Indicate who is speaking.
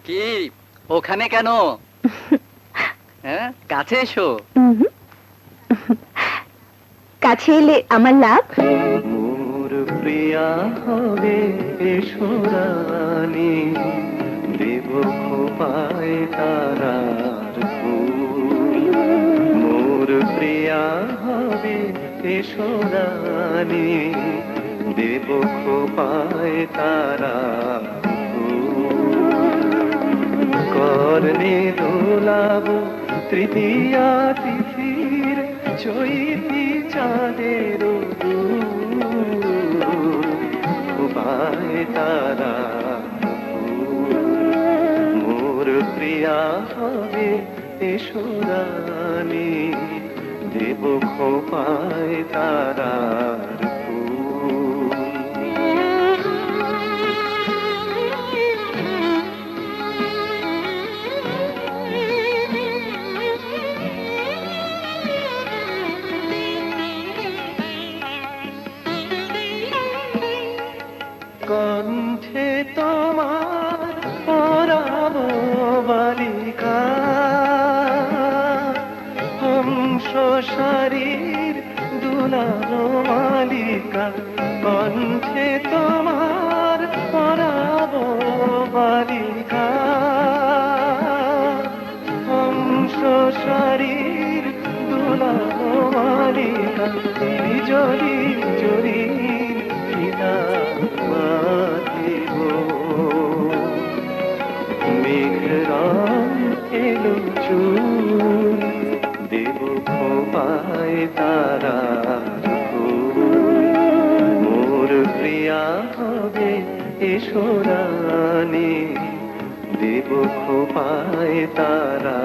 Speaker 1: কি ওখানে কেন? হ্যাঁ, কাছে এসো।
Speaker 2: কাছে এলে আমার লাভ।
Speaker 3: মোর প্রিয়া হবে সোরানি, দেব খোপায় তারার ফুল। মোর প্রিয়া হবে সোরানি, দেব খোপায় তারার ফুল। কর্ণে দোলাব তৃতীয়া তিথির চৈতি চাঁদের খোপায় তারা মোর প্রিয়া হবে সোরানি, দেব খোপায় তারার কণ্ঠে তোমার পরাব বালিকা, হংস শরীর দুলানো মালিকা। কণ্ঠে তোমার পরাব বালিকা, হংস শরীর দুলানো মালিকা। বিজলি জরি মেঘরাম এলো চুল, দেব খোপায় তারা মোর প্রিয়া হবে সোরানি, দেব খোপায় তারা